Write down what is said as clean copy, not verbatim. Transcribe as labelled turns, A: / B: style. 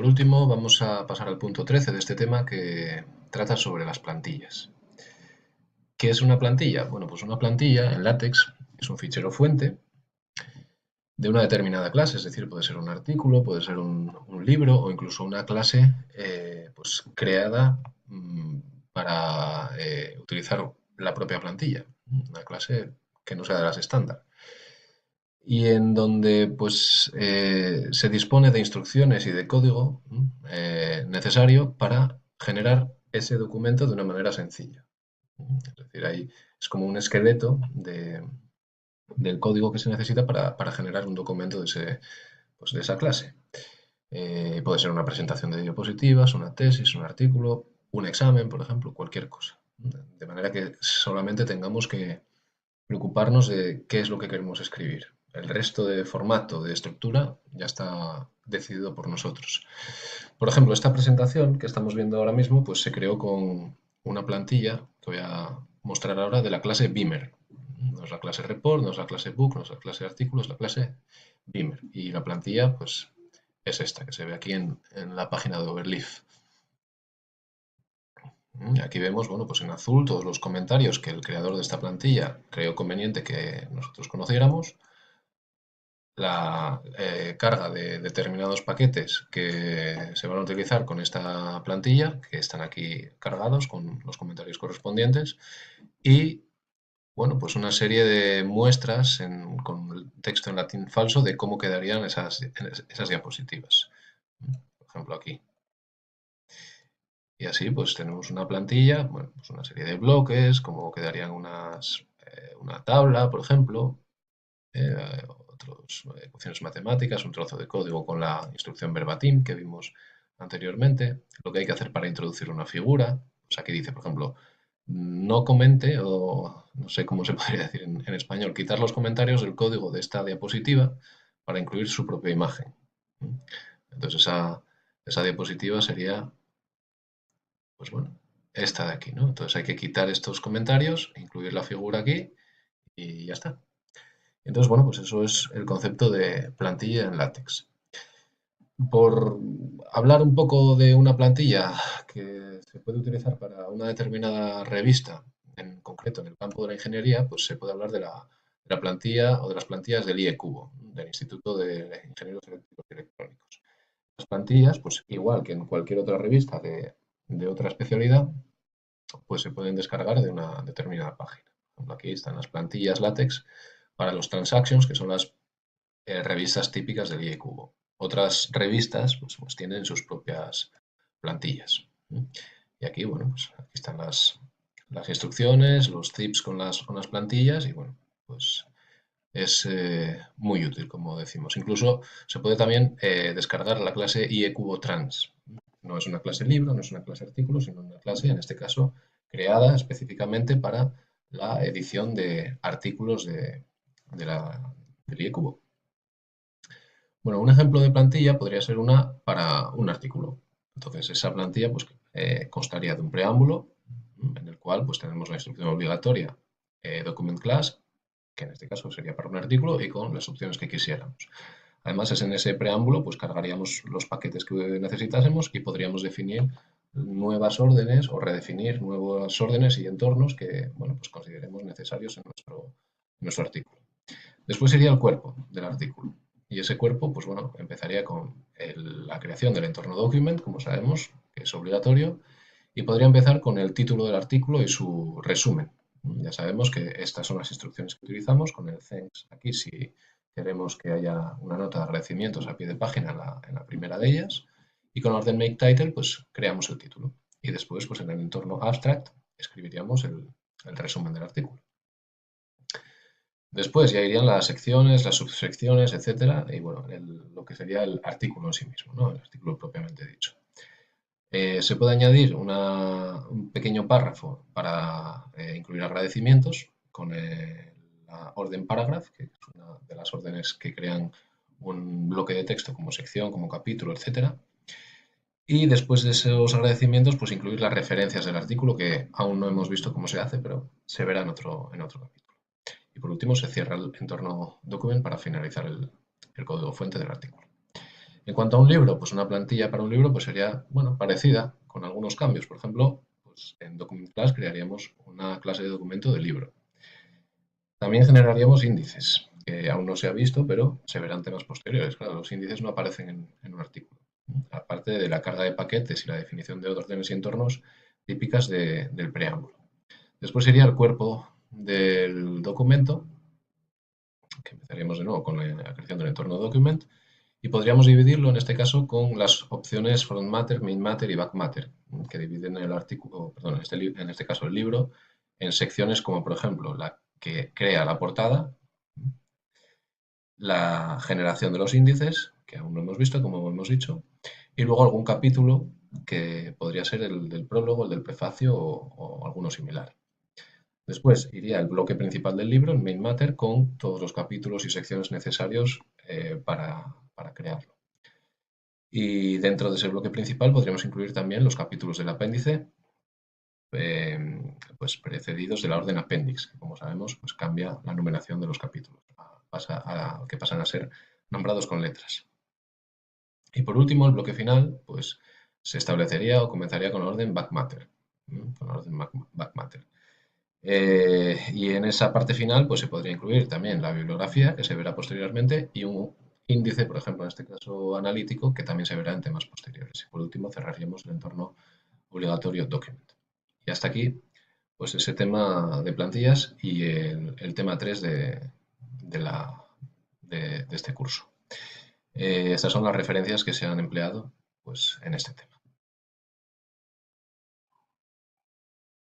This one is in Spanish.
A: último vamos a pasar al punto 13 de este tema que trata sobre las plantillas. ¿Qué es una plantilla? Bueno, pues una plantilla en LaTeX es un fichero fuente de una determinada clase, es decir, puede ser un artículo, puede ser un libro o incluso una clase pues creada para utilizar la propia plantilla, una clase que no sea de las estándar y en donde pues se dispone de instrucciones y de código necesario para generar ese documento de una manera sencilla. Es decir, ahí es como un esqueleto del código que se necesita para generar un documento pues, de esa clase. Puede ser una presentación de diapositivas, una tesis, un artículo, un examen, por ejemplo, cualquier cosa. De manera que solamente tengamos que preocuparnos de qué es lo que queremos escribir. El resto de formato, de estructura, ya está decidido por nosotros. Por ejemplo, esta presentación que estamos viendo ahora mismo, pues se creó con una plantilla que voy a mostrar ahora de la clase Beamer. No es la clase Report, no es la clase Book, no es la clase Artículo, es la clase Beamer. Y la plantilla, pues, es esta que se ve aquí en la página de Overleaf. Aquí vemos, bueno, pues en azul todos los comentarios que el creador de esta plantilla creó conveniente que nosotros conociéramos, la carga de determinados paquetes que se van a utilizar con esta plantilla, que están aquí cargados con los comentarios correspondientes, y bueno, pues una serie de muestras con el texto en latín falso de cómo quedarían esas diapositivas. Por ejemplo, aquí. Y así pues tenemos una plantilla, bueno, pues una serie de bloques, cómo quedarían una tabla, por ejemplo, otras ecuaciones matemáticas, un trozo de código con la instrucción verbatim que vimos anteriormente, lo que hay que hacer para introducir una figura. Pues aquí dice, por ejemplo, no comente, o no sé cómo se podría decir en español, quitar los comentarios del código de esta diapositiva para incluir su propia imagen. Entonces esa diapositiva sería, pues bueno, esta de aquí, ¿no? Entonces hay que quitar estos comentarios, incluir la figura aquí y ya está. Entonces, bueno, pues eso es el concepto de plantilla en LaTeX. Por hablar un poco de una plantilla que se puede utilizar para una determinada revista, en concreto en el campo de la ingeniería, pues se puede hablar de la plantilla o de las plantillas del IEcubo, del Instituto de Ingenieros Eléctricos y Electrónicos. Las plantillas, pues igual que en cualquier otra revista de otra especialidad, pues se pueden descargar de una determinada página. Por ejemplo, aquí están las plantillas LaTeX para los transactions, que son las revistas típicas del IEcubo. Otras revistas pues tienen sus propias plantillas. Y aquí, bueno, pues aquí están las instrucciones, los tips con las plantillas y bueno, pues es muy útil, como decimos. Incluso se puede también descargar la clase IEcubo Trans. No es una clase libro, no es una clase artículo, sino una clase, en este caso, creada específicamente para la edición de artículos del IEcubo. Bueno, un ejemplo de plantilla podría ser una para un artículo. Entonces, esa plantilla pues, constaría de un preámbulo en el cual pues, tenemos la instrucción obligatoria document class, que en este caso sería para un artículo, y con las opciones que quisiéramos. Además, es en ese preámbulo, pues cargaríamos los paquetes que necesitásemos y podríamos definir nuevas órdenes o redefinir nuevas órdenes y entornos que, bueno, pues consideremos necesarios en nuestro artículo. Después sería el cuerpo del artículo. Y ese cuerpo, pues bueno, empezaría con la creación del entorno document, como sabemos, que es obligatorio, y podría empezar con el título del artículo y su resumen. Ya sabemos que estas son las instrucciones que utilizamos con el thanks aquí si queremos que haya una nota de agradecimientos a pie de página en la primera de ellas, y con orden make title pues creamos el título. Y después pues en el entorno abstract escribiríamos el resumen del artículo. Después ya irían las secciones, las subsecciones, etcétera, y bueno, lo que sería el artículo en sí mismo, ¿no? El artículo propiamente dicho. Se puede añadir un pequeño párrafo para incluir agradecimientos con la orden paragraph, que es una de las órdenes que crean un bloque de texto como sección, como capítulo, etcétera. Y después de esos agradecimientos, pues incluir las referencias del artículo, que aún no hemos visto cómo se hace, pero se verá en otro capítulo. Y por último se cierra el entorno document para finalizar el código fuente del artículo. En cuanto a un libro, pues una plantilla para un libro pues sería, bueno, parecida, con algunos cambios. Por ejemplo, pues en Document Class crearíamos una clase de documento de libro. También generaríamos índices, que aún no se ha visto, pero se verán temas posteriores. Claro, los índices no aparecen en un artículo. Aparte de la carga de paquetes y la definición de órdenes y entornos típicas del preámbulo. Después sería el cuerpo del documento, que empezaríamos de nuevo con la creación del entorno document, y podríamos dividirlo en este caso con las opciones front matter, main matter y back matter, que dividen el artículo, perdón, en este caso el libro, en secciones como por ejemplo la que crea la portada, la generación de los índices, que aún no hemos visto, como hemos dicho, y luego algún capítulo que podría ser el del prólogo, el del prefacio o alguno similar. Después iría el bloque principal del libro, el main matter, con todos los capítulos y secciones necesarios para crearlo. Y dentro de ese bloque principal podríamos incluir también los capítulos del apéndice, pues precedidos de la orden appendix, que como sabemos pues cambia la numeración de los capítulos, que pasan a ser nombrados con letras. Y por último, el bloque final, pues se establecería o comenzaría con la orden back matter, con la orden back matter. Y en esa parte final pues se podría incluir también la bibliografía, que se verá posteriormente, y un índice, por ejemplo, en este caso analítico, que también se verá en temas posteriores. Y por último cerraríamos el entorno obligatorio document. Y hasta aquí, pues ese tema de plantillas y el tema 3 de este curso. Estas son las referencias que se han empleado pues, en este tema.